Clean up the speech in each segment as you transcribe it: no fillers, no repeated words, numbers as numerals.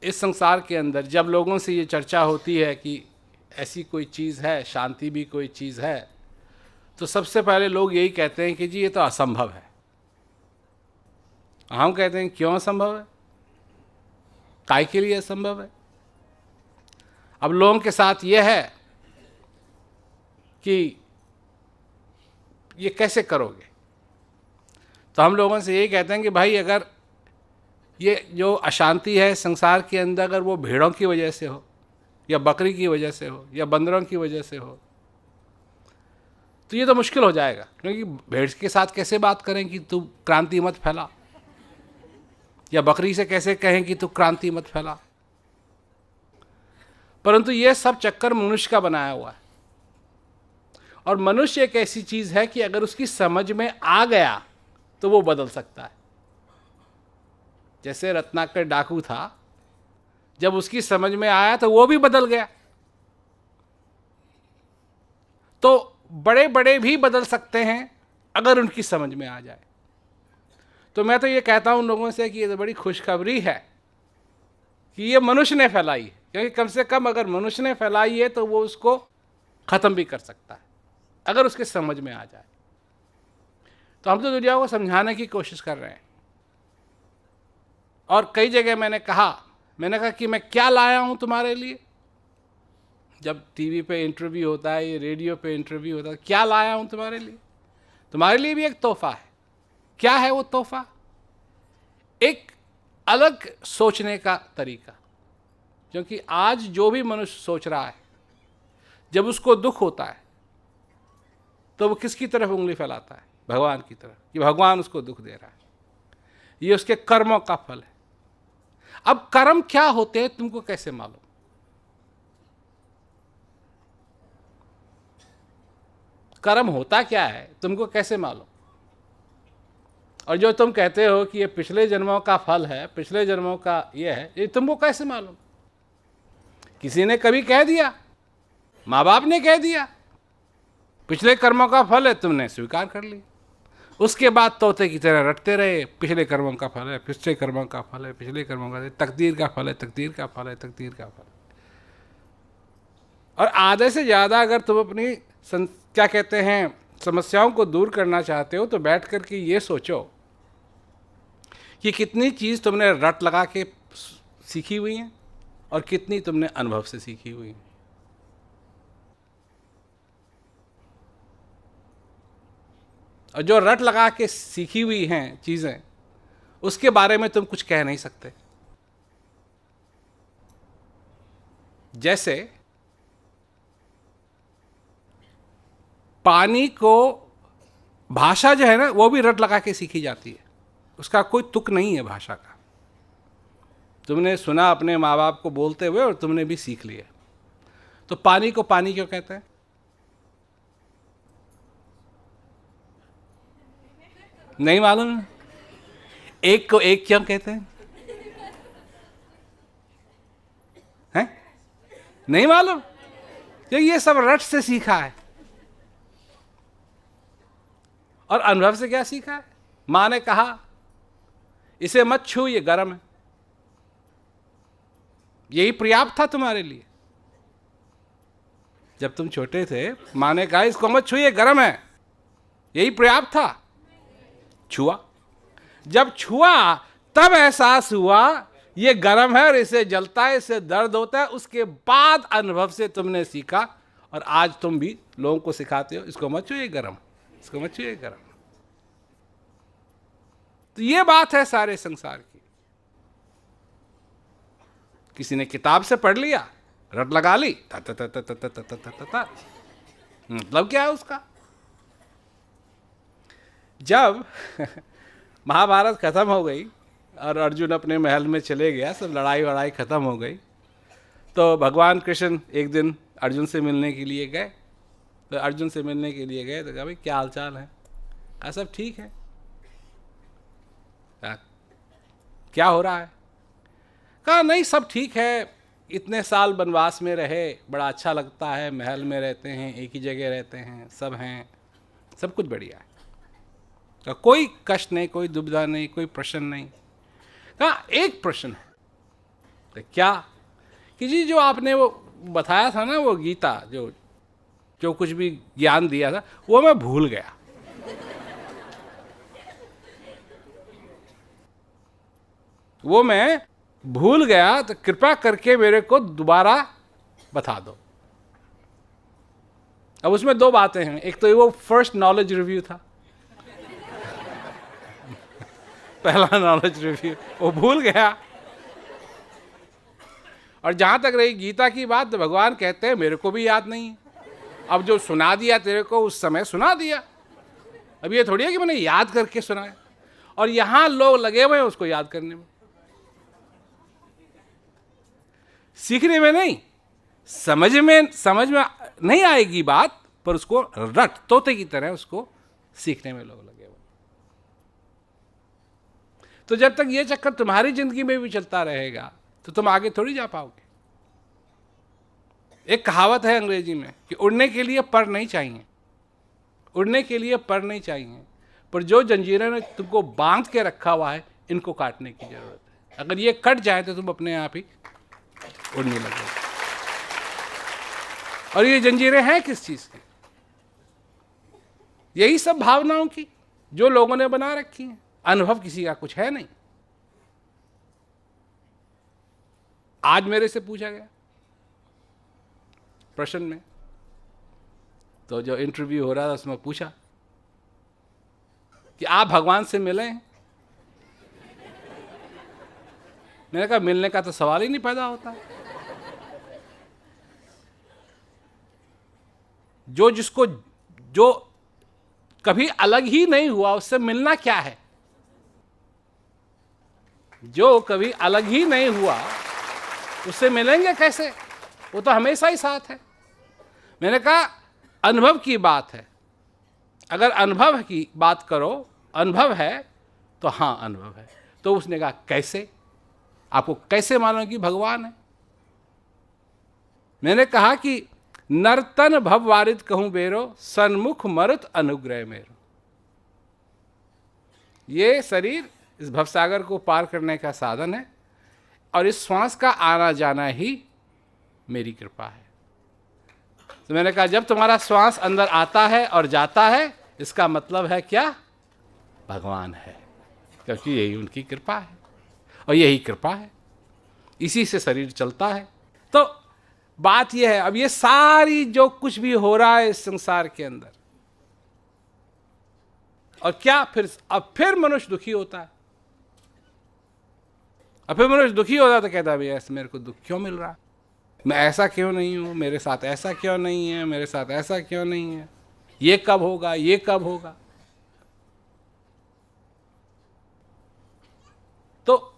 इस संसार के अंदर जब लोगों से ये चर्चा होती है कि ऐसी कोई चीज़ है, शांति भी कोई चीज़ है, तो सबसे पहले लोग यही कहते हैं कि जी ये तो असंभव है। हम कहते हैं क्यों असंभव है, काय के लिए असंभव है। अब लोगों के साथ ये है कि ये कैसे करोगे, तो हम लोगों से यही कहते हैं कि भाई अगर ये जो अशांति है संसार के अंदर, अगर वो भेड़ों की वजह से हो या बकरी की वजह से हो या बंदरों की वजह से हो, तो ये तो मुश्किल हो जाएगा, क्योंकि भेड़ के साथ कैसे बात करें कि तू क्रांति मत फैला, या बकरी से कैसे कहें कि तू क्रांति मत फैला। परंतु ये सब चक्कर मनुष्य का बनाया हुआ है, और मनुष्य एक ऐसी चीज है कि अगर उसकी समझ में आ गया तो वो बदल सकता है। जैसे रत्नाकर डाकू था, जब उसकी समझ में आया तो वो भी बदल गया। तो बड़े बड़े भी बदल सकते हैं अगर उनकी समझ में आ जाए। तो मैं तो ये कहता हूं लोगों से कि ये तो बड़ी खुशखबरी है कि ये मनुष्य ने फैलाई है, क्योंकि कम से कम अगर मनुष्य ने फैलाई है तो वो उसको खत्म भी कर सकता है अगर उसके समझ में आ जाए। तो हम तो दुनिया को समझाने की कोशिश कर रहे हैं, और कई जगह मैंने कहा कि मैं क्या लाया हूं तुम्हारे लिए। जब टीवी पे इंटरव्यू होता है, ये रेडियो पे इंटरव्यू होता है, क्या लाया हूं तुम्हारे लिए। तुम्हारे लिए भी एक तोहफा है। क्या है वो तोहफा? एक अलग सोचने का तरीका। क्योंकि आज जो भी मनुष्य सोच रहा है, जब उसको दुख होता है तो वो किसकी तरफ उंगली फैलाता है? भगवान की तरफ, कि भगवान उसको दुख दे रहा है, ये उसके कर्मों का फल है। अब कर्म क्या होते हैं तुमको कैसे मालूम? कर्म होता क्या है तुमको कैसे मालूम? और जो तुम कहते हो कि ये पिछले जन्मों का फल है, पिछले जन्मों का ये है, ये तुमको कैसे मालूम? किसी ने कभी कह दिया? माँ बाप ने कह दिया पिछले कर्मों का फल है, तुमने स्वीकार कर लिया। उसके बाद तोते की तरह रटते रहे, पिछले कर्मों का फल है, पिछले कर्मों का फल है, पिछले कर्मों का, तकदीर का फल है, तकदीर का फल है, तकदीर का फल है। और आधे से ज़्यादा अगर तुम अपनी क्या कहते हैं समस्याओं को दूर करना चाहते हो, तो बैठ कर के ये सोचो कि कितनी चीज़ तुमने रट लगा के सीखी हुई हैं और कितनी तुमने अनुभव से सीखी हुई हैं। और जो रट लगा के सीखी हुई हैं चीज़ें, उसके बारे में तुम कुछ कह नहीं सकते। जैसे पानी को, भाषा जो है ना, वो भी रट लगा के सीखी जाती है, उसका कोई तुक नहीं है भाषा का। तुमने सुना अपने माँ बाप को बोलते हुए और तुमने भी सीख लिया। तो पानी को पानी क्यों कहते हैं? नहीं मालूम? एक को एक क्यों कहते हैं? हैं? नहीं मालूम? क्योंकि ये सब रट से सीखा है। और अनुभव से क्या सीखा है? माँ ने कहा इसे मत छू, ये गर्म है, यही पर्याप्त था तुम्हारे लिए। जब तुम छोटे थे, माँ ने कहा इसको मत छू, ये गर्म है, यही पर्याप्त था। छुआ, जब छुआ तब एहसास हुआ ये गर्म है और इसे जलता है, इससे दर्द होता है। उसके बाद अनुभव से तुमने सीखा, और आज तुम भी लोगों को सिखाते हो इसको मत छू, ये गर्म, इसको मत छू, ये गर्म। तो ये बात है सारे संसार की। किसी ने किताब से पढ़ लिया, रट लगा ली, मतलब क्या है उसका? जब महाभारत खत्म हो गई और अर्जुन अपने महल में चले गया, सब लड़ाई वड़ाई खत्म हो गई, तो भगवान कृष्ण एक दिन अर्जुन से मिलने के लिए गए। तो अर्जुन से मिलने के लिए गए तो कहा भाई क्या हालचाल है? कहा सब ठीक है। क्या हो रहा है? कहा नहीं सब ठीक है, इतने साल वनवास में रहे, बड़ा अच्छा लगता है, महल में रहते हैं, एक ही जगह रहते हैं, सब हैं, सब कुछ बढ़िया है। तो कोई कष्ट नहीं, कोई दुविधा नहीं, कोई प्रश्न नहीं। कहा एक प्रश्न है। तो क्या कि जी जो आपने वो बताया था ना, वो गीता, जो जो कुछ भी ज्ञान दिया था, वो मैं भूल गया। वो मैं भूल गया, तो कृपा करके मेरे को दोबारा बता दो। अब उसमें दो बातें हैं, एक तो वो फर्स्ट नॉलेज रिव्यू था, पहला नॉलेज रिव्यू, वो भूल गया। और जहां तक रही गीता की बात, तो भगवान कहते हैं मेरे को भी याद नहीं है। अब जो सुना दिया तेरे को उस समय सुना दिया, अब ये थोड़ी है कि मैंने याद करके सुनाया। और यहां लोग लगे हुए हैं उसको याद करने में, सीखने में नहीं, समझ में नहीं आएगी बात, पर उसको रट तोते की तरह उसको सीखने में लोग लगे हुए। तो जब तक ये चक्कर तुम्हारी जिंदगी में भी चलता रहेगा तो तुम आगे थोड़ी जा पाओगे। एक कहावत है अंग्रेजी में कि उड़ने के लिए पर नहीं चाहिए, उड़ने के लिए पर नहीं चाहिए, पर जो जंजीरें ने तुमको बांध के रखा हुआ है, इनको काटने की जरूरत है। अगर ये कट जाए तो तुम अपने आप ही उड़ने लगे। और ये जंजीरें हैं किस चीज की? यही सब भावनाओं की, जो लोगों ने बना रखी हैं। अनुभव किसी का कुछ है नहीं। आज मेरे से पूछा गया प्रश्न में, तो जो इंटरव्यू हो रहा था उसमें पूछा कि आप भगवान से मिले हैं? मैंने कहा मिलने का तो सवाल ही नहीं पैदा होता। जो कभी अलग ही नहीं हुआ उससे मिलना क्या है? जो कभी अलग ही नहीं हुआ उससे मिलेंगे कैसे? वो तो हमेशा ही साथ है। मैंने कहा अनुभव की बात है, अगर अनुभव की बात करो, अनुभव है तो हाँ अनुभव है। तो उसने कहा कैसे? आपको कैसे मानो कि भगवान है? मैंने कहा कि नर्तन भव वारित कहूं बेरो, सन्मुख मरुत अनुग्रह मेरो। ये शरीर इस भवसागर को पार करने का साधन है, और इस श्वास का आना जाना ही मेरी कृपा है। तो मैंने कहा जब तुम्हारा श्वास अंदर आता है और जाता है, इसका मतलब है क्या? भगवान है, क्योंकि यही उनकी कृपा है और यही कृपा है, इसी से शरीर चलता है। तो बात यह है, अब ये सारी जो कुछ भी हो रहा है इस संसार के अंदर, और क्या फिर मनुष्य दुखी होता है। अब फिर मनुष्य दुखी होता है तो कहता है भैया ऐसे मेरे को दुख क्यों मिल रहा है, मैं ऐसा क्यों नहीं हूं, मेरे साथ ऐसा क्यों नहीं है, मेरे साथ ऐसा क्यों नहीं है, ये कब होगा, ये कब होगा। तो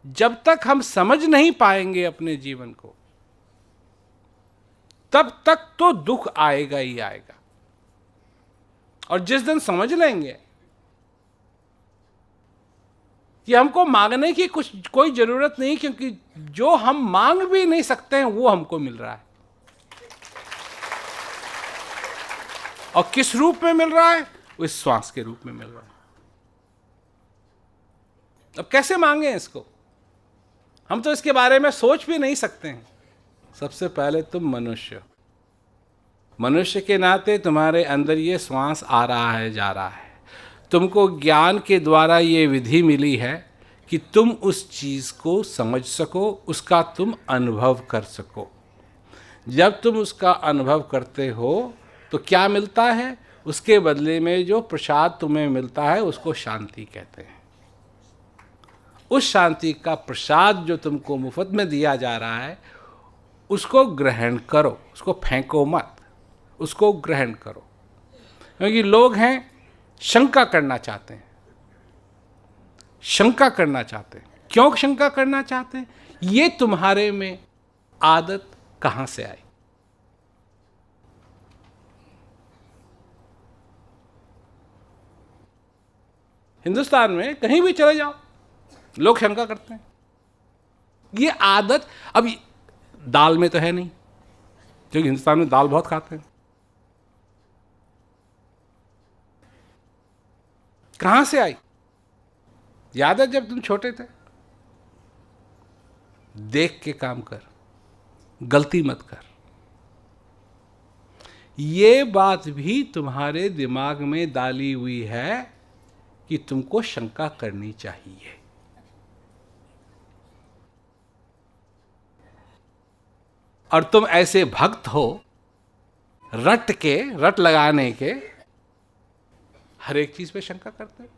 जब तक हम समझ नहीं पाएंगे अपने जीवन को, तब तक तो दुख आएगा ही आएगा। और जिस दिन समझ लेंगे कि हमको मांगने की कोई जरूरत नहीं, क्योंकि जो हम मांग भी नहीं सकते हैं वो हमको मिल रहा है। और किस रूप में मिल रहा है? इस श्वास के रूप में मिल रहा है। अब कैसे मांगे इसको? हम तो इसके बारे में सोच भी नहीं सकते हैं। सबसे पहले तुम मनुष्य के नाते तुम्हारे अंदर ये श्वास आ रहा है, जा रहा है। तुमको ज्ञान के द्वारा ये विधि मिली है कि तुम उस चीज़ को समझ सको, उसका तुम अनुभव कर सको। जब तुम उसका अनुभव करते हो तो क्या मिलता है? उसके बदले में जो प्रसाद तुम्हें मिलता है उसको शांति कहते हैं। उस शांति का प्रसाद जो तुमको मुफ्त में दिया जा रहा है, उसको ग्रहण करो, उसको फेंको मत, उसको ग्रहण करो। क्योंकि लोग हैं शंका करना चाहते हैं, शंका करना चाहते हैं। क्यों शंका करना चाहते हैं? ये तुम्हारे में आदत कहां से आई? हिंदुस्तान में कहीं भी चले जाओ लोग शंका करते हैं। ये आदत अब दाल में तो है नहीं, क्योंकि हिंदुस्तान में दाल बहुत खाते हैं। कहां से आई? याद है जब तुम छोटे थे देख के काम कर, गलती मत कर। ये बात भी तुम्हारे दिमाग में डाली हुई है कि तुमको शंका करनी चाहिए। और तुम ऐसे भक्त हो रट लगाने के, हर एक चीज पे शंका करते हो।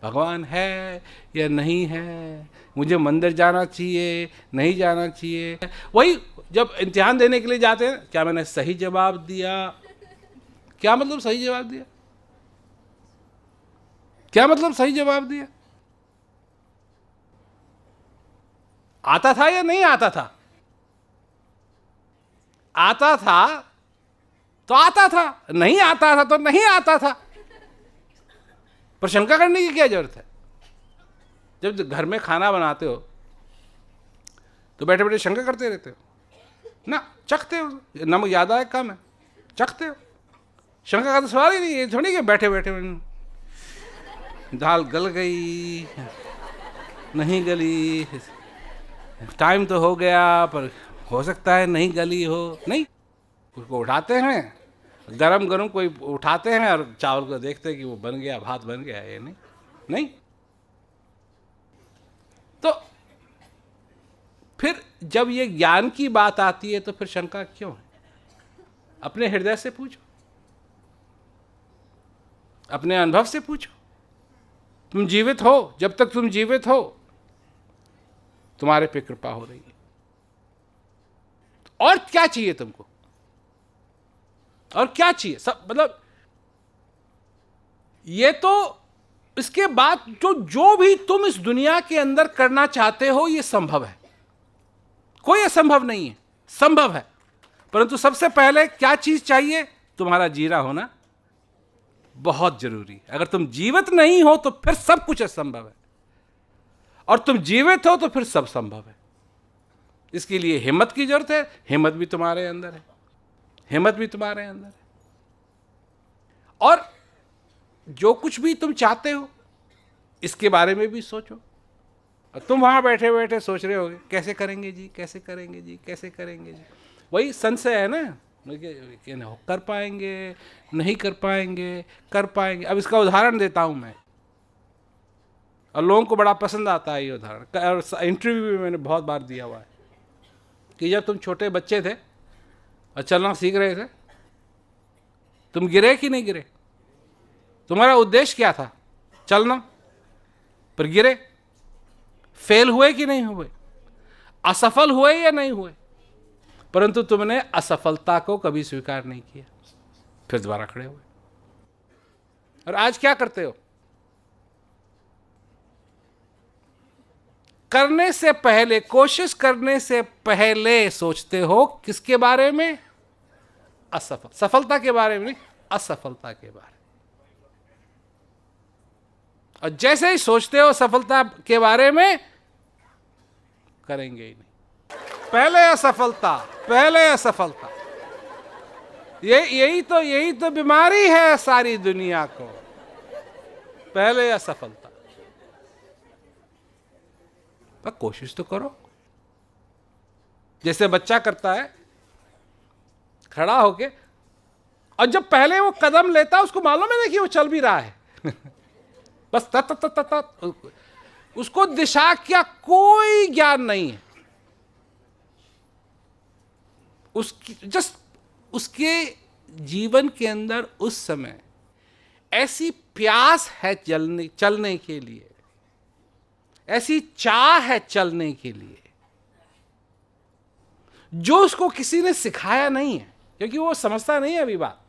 भगवान है या नहीं है, मुझे मंदिर जाना चाहिए नहीं जाना चाहिए। वही जब इम्तिहान देने के लिए जाते हैं, क्या मैंने सही जवाब दिया? क्या मतलब सही जवाब दिया? क्या मतलब सही जवाब दिया? आता था या नहीं आता था? आता था तो आता था, नहीं आता था तो नहीं आता था। पर शंका करने की क्या जरूरत है? जब घर में खाना बनाते हो तो बैठे बैठे शंका करते रहते हो ना, चखते हो, नमक ज़्यादा है कम है, चखते हो। शंका का तो सवाल ही नहीं है। थोड़ी कि बैठे बैठे दाल गल गई नहीं गली, टाइम तो हो गया पर हो सकता है नहीं गली हो। नहीं, उसको उठाते हैं, गरम गरम कोई उठाते हैं और चावल को देखते हैं कि वो बन गया, भात बन गया। ये नहीं, नहीं। तो फिर जब ये ज्ञान की बात आती है तो फिर शंका क्यों है? अपने हृदय से पूछो, अपने अनुभव से पूछो। तुम जीवित हो, जब तक तुम जीवित हो तुम्हारे पे कृपा हो रही है। और क्या चाहिए तुमको? और क्या चाहिए? सब मतलब ये तो इसके बाद जो भी तुम इस दुनिया के अंदर करना चाहते हो ये संभव है, कोई असंभव नहीं है, संभव है। परंतु सबसे पहले क्या चीज चाहिए? तुम्हारा जीना होना बहुत जरूरी है। अगर तुम जीवित नहीं हो तो फिर सब कुछ असंभव है, और तुम जीवित हो तो फिर सब संभव है। इसके लिए हिम्मत की जरूरत है। हिम्मत भी तुम्हारे अंदर है, हिम्मत भी तुम्हारे अंदर है। और जो कुछ भी तुम चाहते हो इसके बारे में भी सोचो। और तुम वहां बैठे बैठे सोच रहे होगे कैसे करेंगे जी, कैसे करेंगे जी, कैसे करेंगे जी। वही संशय है ना, कर पाएंगे नहीं कर पाएंगे, कर पाएंगे। अब इसका उदाहरण देता हूं मैं, और लोगों को बड़ा पसंद आता है ये उदाहरण, और इंटरव्यू भी मैंने बहुत बार दिया हुआ है कि जब तुम छोटे बच्चे थे और चलना सीख रहे थे, तुम गिरे कि नहीं गिरे? तुम्हारा उद्देश्य क्या था? चलना, पर गिरे। फेल हुए कि नहीं हुए? असफल हुए या नहीं हुए? परंतु तुमने असफलता को कभी स्वीकार नहीं किया, फिर दोबारा खड़े हुए। और आज क्या करते हो? करने से पहले, कोशिश करने से पहले सोचते हो किसके बारे में? असफल, सफलता के बारे में नहीं, असफलता के बारे में। और जैसे ही सोचते हो सफलता के बारे में, करेंगे ही नहीं। पहले असफलता, पहले असफलता। यही तो बीमारी है सारी दुनिया को, पहले असफलता। पर कोशिश तो करो, जैसे बच्चा करता है खड़ा होके, और जब पहले वो कदम लेता है उसको मालूम है ना कि वो चल भी रहा है बस तत तत तत, उसको दिशा का कोई ज्ञान नहीं है। उसके जीवन के अंदर उस समय ऐसी प्यास है चलने के लिए, ऐसी चाह है चलने के लिए, जो उसको किसी ने सिखाया नहीं है, क्योंकि वो समझता नहीं है अभी बात,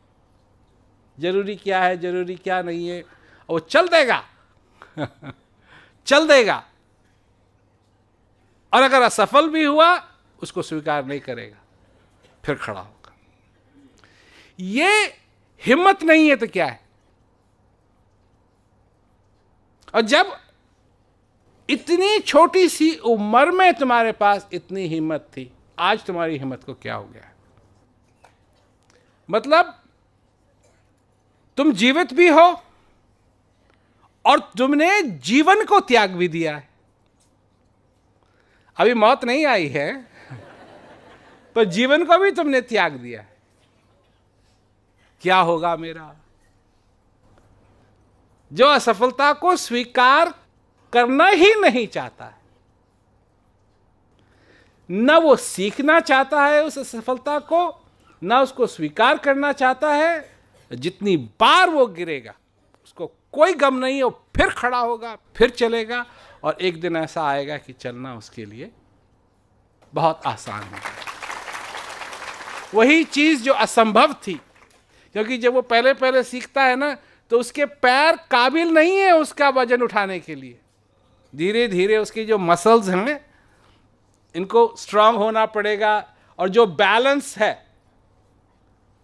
जरूरी क्या है जरूरी क्या नहीं है। और वो चल देगा चल देगा, और अगर असफल भी हुआ उसको स्वीकार नहीं करेगा, फिर खड़ा होगा। ये हिम्मत नहीं है तो क्या है? और जब इतनी छोटी सी उम्र में तुम्हारे पास इतनी हिम्मत थी, आज तुम्हारी हिम्मत को क्या हो गया? मतलब तुम जीवित भी हो और तुमने जीवन को त्याग भी दिया है। अभी मौत नहीं आई है, पर जीवन को भी तुमने त्याग दिया है। क्या होगा मेरा? जो असफलता को स्वीकार करना ही नहीं चाहता है, न वो सीखना चाहता है उस असफलता को, न उसको स्वीकार करना चाहता है, जितनी बार वो गिरेगा उसको कोई गम नहीं, हो फिर खड़ा होगा, फिर चलेगा, और एक दिन ऐसा आएगा कि चलना उसके लिए बहुत आसान होगा। वही चीज जो असंभव थी, क्योंकि जब वो पहले पहले सीखता है ना, तो उसके पैर काबिल नहीं है उसका वजन उठाने के लिए। धीरे धीरे उसकी जो मसल्स हैं, इनको स्ट्रांग होना पड़ेगा, और जो बैलेंस है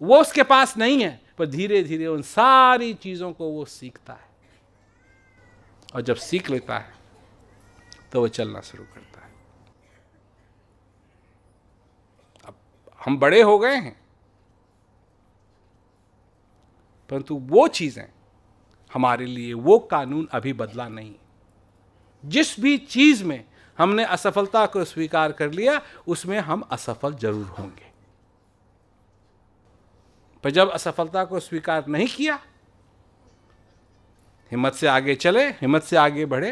वो उसके पास नहीं है, पर धीरे धीरे उन सारी चीजों को वो सीखता है, और जब सीख लेता है तो वो चलना शुरू करता है। अब हम बड़े हो गए हैं, परंतु वो चीजें हमारे लिए, वो कानून अभी बदला नहीं। जिस भी चीज में हमने असफलता को स्वीकार कर लिया, उसमें हम असफल जरूर होंगे। पर जब असफलता को स्वीकार नहीं किया, हिम्मत से आगे चले, हिम्मत से आगे बढ़े,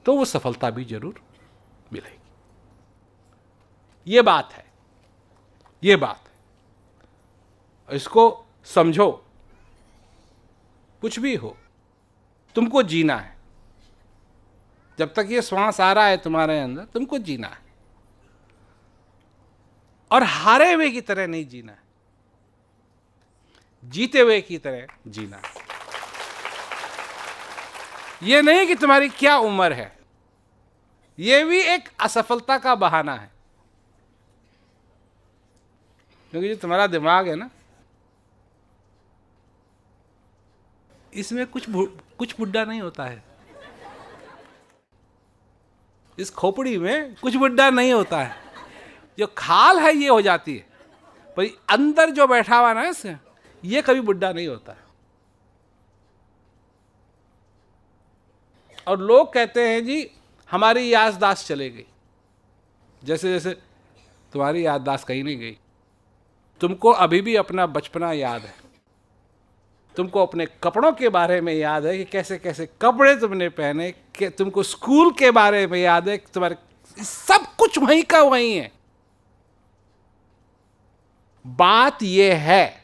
तो वो सफलता भी जरूर मिलेगी। ये बात है, ये बात है। इसको समझो। कुछ भी हो, तुमको जीना है। जब तक ये श्वास आ रहा है तुम्हारे अंदर, तुमको जीना है, और हारे हुए की तरह नहीं जीना है, जीते हुए की तरह जीना है। ये नहीं कि तुम्हारी क्या उम्र है, ये भी एक असफलता का बहाना है। क्योंकि जो तुम्हारा दिमाग है ना, इसमें कुछ बुढ़ा नहीं होता है। इस खोपड़ी में कुछ बुढ़ा नहीं होता है। जो खाल है ये हो जाती है, पर अंदर जो बैठा हुआ ना इससे, ये कभी बुढ़ा नहीं होता है। और लोग कहते हैं जी हमारी याददाश्त चले गई। जैसे जैसे तुम्हारी याददाश्त कहीं नहीं गई। तुमको अभी भी अपना बचपना याद है, तुमको अपने कपड़ों के बारे में याद है कि कैसे कैसे कपड़े तुमने पहने, कि तुमको स्कूल के बारे में याद है कि तुम्हारे सब कुछ वहीं का वहीं है। बात यह है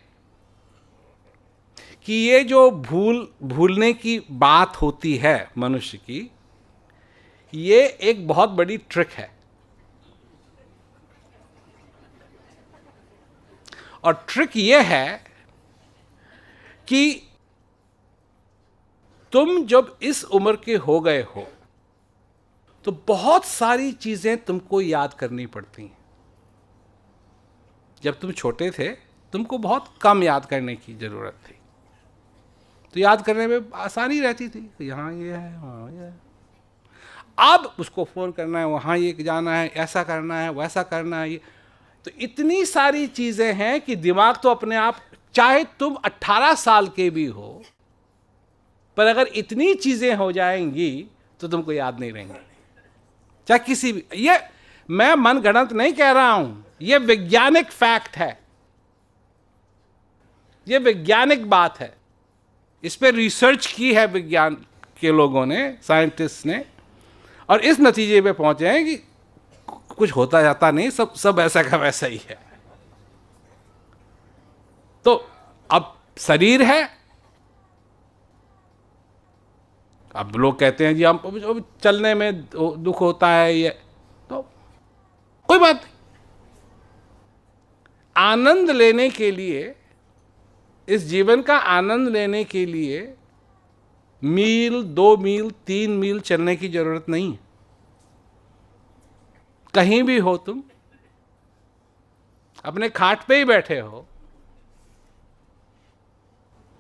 कि ये जो भूलने की बात होती है मनुष्य की, ये एक बहुत बड़ी ट्रिक है। और ट्रिक ये है कि तुम जब इस उम्र के हो गए हो, तो बहुत सारी चीजें तुमको याद करनी पड़ती हैं। जब तुम छोटे थे, तुमको बहुत कम याद करने की जरूरत थी, तो याद करने में आसानी रहती थी। यहाँ ये है, वहाँ ये है। अब उसको फोन करना है, वहाँ ये जाना है, ऐसा करना है, वैसा करना है, ये तो इतनी सारी चीजें हैं कि दिमाग तो अपने आप, चाहे तुम 18 साल के भी हो, पर अगर इतनी चीजें हो जाएंगी तो तुमको याद नहीं रहेंगी। चाहे किसी भी, ये मैं मनगढ़ंत नहीं कह रहा हूं, ये वैज्ञानिक फैक्ट है, ये वैज्ञानिक बात है। इस पे रिसर्च की है विज्ञान के लोगों ने, साइंटिस्ट ने, और इस नतीजे पे पहुंचे हैं कि कुछ होता जाता नहीं, सब ऐसा का वैसा ही है। तो अब शरीर है, अब लोग कहते हैं जी हम चलने में दुख होता है, ये तो कोई बात नहीं। आनंद लेने के लिए, इस जीवन का आनंद लेने के लिए मील, 2 मील, 3 मील चलने की जरूरत नहीं है। कहीं भी हो तुम, अपने खाट पे ही बैठे हो,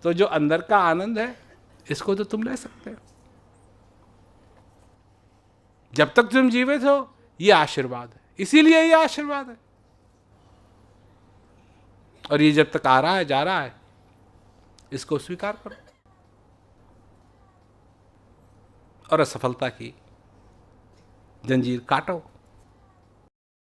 तो जो अंदर का आनंद है, इसको तो तुम ले सकते हो। जब तक तुम जीवित हो, ये आशीर्वाद है, इसीलिए ये आशीर्वाद है। और ये जब तक आ रहा है, जा रहा है, इसको स्वीकार करो। और असफलता की जंजीर काटो।